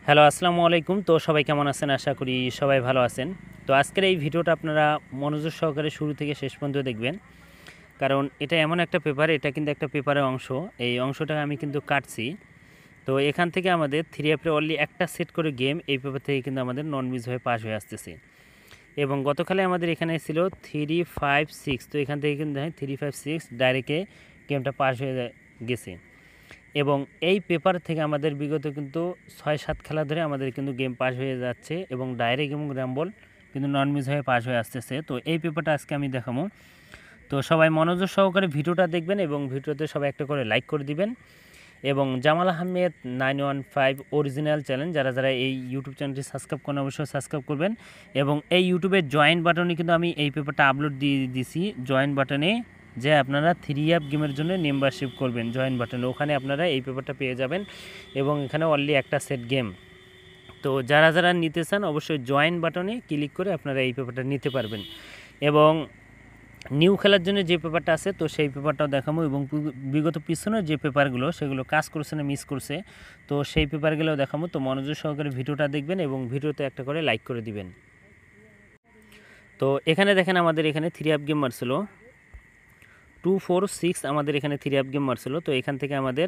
Hello, আসসালামু আলাইকুম। তো সবাই কেমন আছেন? আশা করি সবাই ভালো আছেন। তো আজকের এই ভিডিওটা আপনারা মনোযোগ সহকারে শুরু থেকে শেষ পর্যন্ত দেখবেন। কারণ এটা এমন একটা পেপার, এটা কিন্তু একটা পেপারের অংশ। এই অংশটা আমি কিন্তু কাটছি। তো এখান থেকে আমাদের 3 এপ্রিল অনলি একটা সেট করে গেম এই পেপার থেকে কিন্তু আমাদের নন মিস হয়ে পাস হয়ে আসতেছে। এবং গতকালে আমাদের এখানে ছিল 3-5-6। তো এখান থেকে কিন্তু 3-5-6 ডাইরেক্টে গেমটা পাস হয়ে গেছে। এবং এই পেপার থেকে আমাদের বিগত কিন্তু 6-7 খেলা ধরে আমাদের কিন্তু গেম পাস হয়ে যাচ্ছে এবং ডাইরেক্ট এবং র্যাম্বল কিন্তু নন মিস হয়ে পাস হয়ে আসতেছে। তো এই পেপারটা আজকে আমি দেখাবো। তো সবাই মনোযোগ সহকারে ভিডিওটা দেখবেন এবং ভিডিওতে সবাই একটা করে লাইক করে দিবেন। এবং জামাল আহমেদ 915 অরিজিনাল চ্যানেল যারা যারা এই ইউটিউব চ্যানেলটি সাবস্ক্রাইব করেন অবশ্যই সাবস্ক্রাইব করবেন। এবং এই ইউটিউবের জয়েন বাটনে কিন্তু আমি এই পেপারটা আপলোড দিয়ে দিছি। জয়েন বাটনে যে আপনারা 3 অ্যাপ গেমের জন্য মেম্বারশিপ করবেন জয়েন বাটনে, ওখানে আপনারা এই পেপারটা পেয়ে যাবেন এবং এখানে অনলি একটা সেট গেম। তো যারা যারা নিতে চান অবশ্যই জয়েন বাটনে ক্লিক করে আপনারা এই পেপারটা নিতে পারবেন। এবং নিউ খেলার জন্য যে পেপারটা আছে তো সেই পেপারটাও দেখাবো এবং বিগত পিছনের যে পেপারগুলো সেগুলো কাজ করছে না মিস করছে তো সেই পেপারগুলোও দেখাবো। তো মনোযোগ সহকারে ভিডিওটা দেখবেন এবং ভিডিওতে একটা করে লাইক করে দিবেন। তো এখানে দেখেন আমাদের এখানে 3 অ্যাপ গেম মারছিল 2-4-6, আমাদের এখানে 3 অ্যাপ গেম মারছিল। তো এখান থেকে আমাদের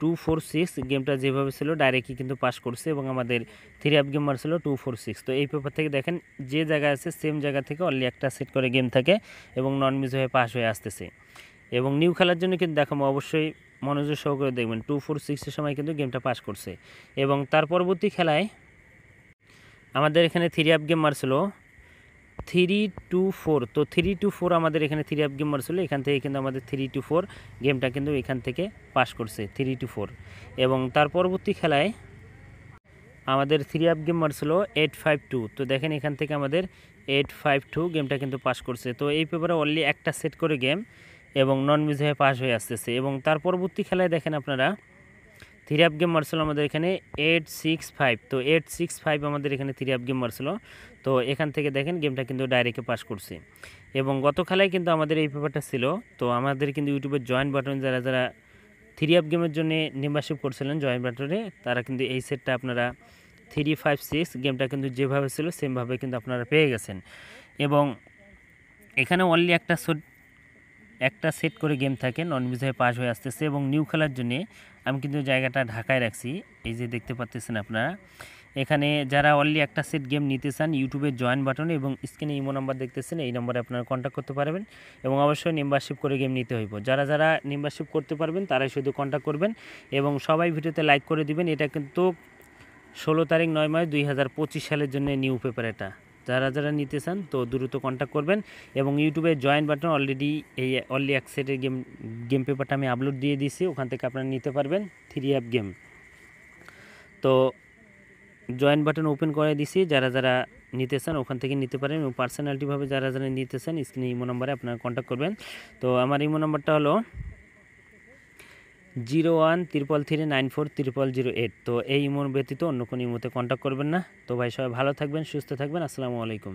2-4-6 গেমটা যেভাবে ছিল ডাইরেক্টলি কিন্তু পাস করছে এবং আমাদের 3 অ্যাপ গেম মারছিল 2-4-6। তো এই পেপার থেকে দেখেন যে জায়গায় আছে সেম জায়গা থেকে অনলি একটা সেট করে গেম থাকে এবং নন মিস হয়ে পাস হয়ে আসতেছে। এবং নিউ খেলার জন্য কিন্তু দেখাবো, অবশ্যই মনোযোগ সহকারে দেখবেন 2-4-6-এর সময় কিন্তু গেমটা পাস করছে। এবং তার পরবর্তী খেলায় আমাদের এখানে 3 অ্যাপ গেম মারছিল 3-2-4। তো 3-2-4 আমাদের এখানে 3 অ্যাপ গেম মারছিল, এখান থেকে কিন্তু আমাদের 3-2-4 গেমটা কিন্তু এখান থেকে পাস করছে 3-2-4। এবং তার পরবর্তী খেলায় আমাদের 3 অ্যাপ গেম মারছিল 8-5-2। তো দেখেন এখান থেকে আমাদের 8-5-2 গেমটা কিন্তু পাস করছে। তো এই পেপারে অনলি একটা সেট করে গেম এবং নন মিস হয়ে পাস হয়ে আসতেছে। এবং তার পরবর্তী খেলায় দেখেন আপনারা 3 অ্যাপ গেম মারছিল আমাদের এখানে 8-6-5। তো 8-6-5 আমাদের এখানে 3 অ্যাপ গেম মারছিল। তো এখান থেকে দেখেন গেমটা কিন্তু ডাইরেক্টে পাস করছে। এবং গত খেলায় কিন্তু আমাদের এই পেপারটা ছিল। তো আমাদের কিন্তু ইউটিউবের জয়েন বাটন যারা যারা 3 অ্যাপ গেমের জন্য মেম্বারশিপ করছিলেন জয়েন বাটনে, তারা কিন্তু এই সেটটা আপনারা 3-5-6 গেমটা কিন্তু যেভাবে ছিল সেমভাবে কিন্তু আপনারা পেয়ে গেছেন। এবং এখানে অনলি একটা সেট করে গেম থাকে নন মিস হয়ে পাস হয়ে আসতেছে। এবং নিউ খেলার জন্যে আমি কিন্তু জায়গাটা ঢাকায় রাখছি, এই যে দেখতে পাচ্ছেন আপনারা। এখানে যারা অনলি একটা সেট গেম নিতে চান ইউটিউবের জয়েন বাটনে এবং স্ক্রিনে ইমো নাম্বার দেখতেছেন, এই নম্বরে আপনারা কন্ট্যাক্ট করতে পারবেন এবং অবশ্যই মেম্বারশিপ করে গেম নিতে হইব। যারা যারা মেম্বারশিপ করতে পারবেন তারাই শুধু কন্ট্যাক্ট করবেন এবং সবাই ভিডিওতে লাইক করে দিবেন। এটা কিন্তু 16 তারিখ 9 মাস 2025 সালের জন্য নিউ পেপার এটা। যারা যারা নিতে চান তো দ্রুত কন্ট্যাক্ট করবেন এবং ইউটিউবে জয়েন বাটন অলরেডি এই অনলি এক সেটের গেম পেপারটা আমি আপলোড দিয়ে দিয়েছি, ওখান থেকে আপনারা নিতে পারবেন 3 অ্যাপ গেম। তো জয়েন বাটন ওপেন করে দিছি, যারা যারা নিতে চান ওখান থেকে নিতে পারেন এবং পার্সোনালিটিভাবে যারা যারা নিতে চান স্ক্রিনে ইমো নাম্বারে আপনারা কন্ট্যাক্ট করবেন। তো আমার ইমো নাম্বারটা হলো 0133394008। তো এই ইমোর ব্যতীত অন্য কোনো ইমোতে কন্ট্যাক্ট করবেন না। তো ভাই সবাই ভালো থাকবেন, সুস্থ থাকবেন। আসসালামু আলাইকুম।